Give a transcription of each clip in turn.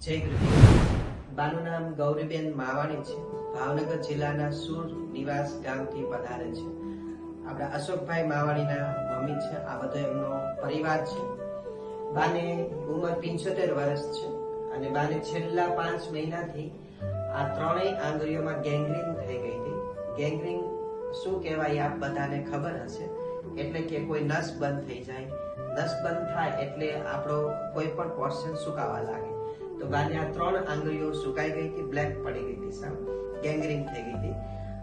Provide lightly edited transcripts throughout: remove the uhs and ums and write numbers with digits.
જય ગૃહિ. બાનું નામ ગૌરીબેન માવાણી છે. ભાવનગર જિલ્લાના સુર નિવાસ ગામથી પધારે છે. આપણા અશોકભાઈ માવાણીના મમ્મી છે. આ બધો એમનો પરિવાર છે. બાને ઉંમર 75 વર્ષ છે અને બાને છેલ્લા 5 મહિનાથી આ ત્રણેય આંગળીઓમાં ગેંગ્રીન થઈ ગઈ હતી. ગેંગ્રીન શું કહેવાય આપ બધાને ખબર હશે. એટલે કે કોઈ નસ બંધ થઈ જાય. નસ બંધ થાય એટલે આપણો કોઈ પણ પોર્શન સુકાવા લાગે. તો બાને આ 3 આંગળીઓ સુકાઈ ગઈ હતી, બ્લેક પડી ગઈ હતી, સાવ ગેંગ્રીન થઈ ગઈ હતી.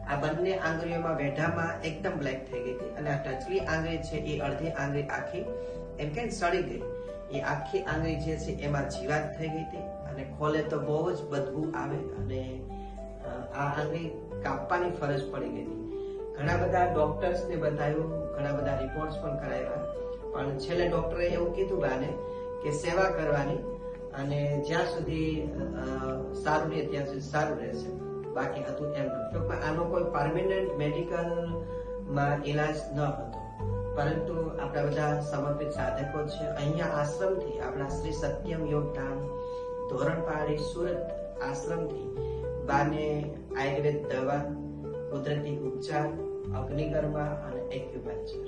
આ બંને આંગળીઓમાં વેઢામાં એકદમ બ્લેક થઈ ગઈ હતી અને આ ટચલી આંગળી છે એ અડધી આંગળી આખી એમ કે સડી ગઈ. એ આખી આંગળી જે છે એમાં જીવાત થઈ ગઈ હતી અને ખોલે તો બહુ જ બદબુ આવે અને આ આંગળી કાપવાની ફરજ પડી ગઈ હતી. ઘણા બધા ડોક્ટર્સને બતાવ્યું, ઘણા બધા રિપોર્ટ્સ પણ કરાવ્યા, પણ છેલ્લે ડોક્ટરે એવું કીધું બાને કે સેવા કરવાની અને જ્યાં સુધી સારું રહે ત્યાં સુધી સારું રહેશે. બાકી હતું એમ ટૂંકમાં આનો કોઈ પરમેનન્ટ મેડિકલમાં ઈલાજ ન હતો, પરંતુ આપણા બધા સમર્પિત સાધકો છે. અહીંયા આશ્રમથી આપણા શ્રી સત્યમ યોગધામ ધોરણપાડી સુરત આશ્રમથી બાને આયુર્વેદ દવા, કુદરતી ઉપચાર, અગ્નિકર્મા અને એક્યુપંક્ચર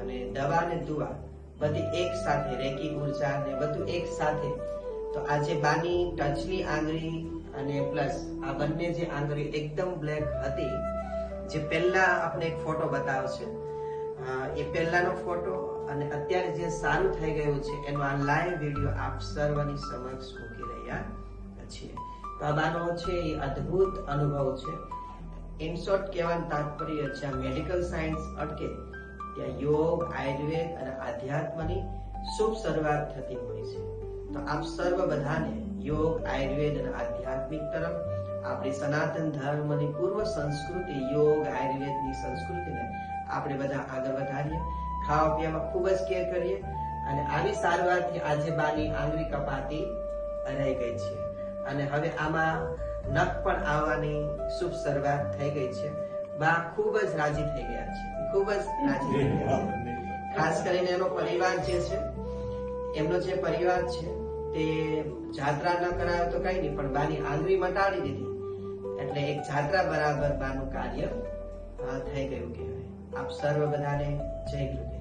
અને દવા અને દુવા બધી એક સાથે, રેકી ઉર્જા ને બધું એક સાથે. તો આજે બાની ટચલી આંગળી અને પ્લસ આ બંને જે આંગળી એકદમ બ્લેક હતી, જે પહેલા આપણે એક ફોટો બતાવશે, એ પહેલાનો ફોટો અને અત્યારે જે સારું થઈ ગયું છે એનો આ લાઈવ વિડીયો આપ સર્વની સમક્ષ મૂકી રહ્યા છીએ. તો આ બાનો છે એ અદ્ભુત અનુભવ છે. ઇન શોર્ટ કહેવાનું તાત્પર્ય જ્યાં મેડિકલ સાયન્સ અટકે ત્યાં યોગ, આયુર્વેદ અને આધ્યાત્મની શુભ શરૂઆત થતી હોય છે. તો આપ સર્વ બધાને યોગ, આયુર્વેદ અને આધ્યાત્મિક તરફ આપણી સનાતન ધર્મની પૂર્વ સંસ્કૃતિ યોગ આયુર્વેદની સંસ્કૃતિને આપણે બધા આગળ વધારીએ. ખાવા પીવામાં ખૂબ જ કેર કરીએ અને આવી સારવારથી આજે બાની આંગળી કપાતી રહી ગઈ છે અને હવે આમાં નખ પણ આવવાની શુભ શરૂઆત થઈ ગઈ છે. બા ખૂબ જ રાજી થઈ ગયા છે, ખૂબ જ રાજી થઈ ગયા છે. ખાસ કરીને એનો પરિવાર જે છે, એમનો જે પરિવાર છે તે જાત્રા ન કરાવે તો કઈ નહીં, પણ બાની આંગળી મટાડી દીધી એટલે એક જાત્રા બરાબર બાનું કાર્ય થઈ ગયું કહેવાય. આપ સર્વ બધાને જય ગુરુ.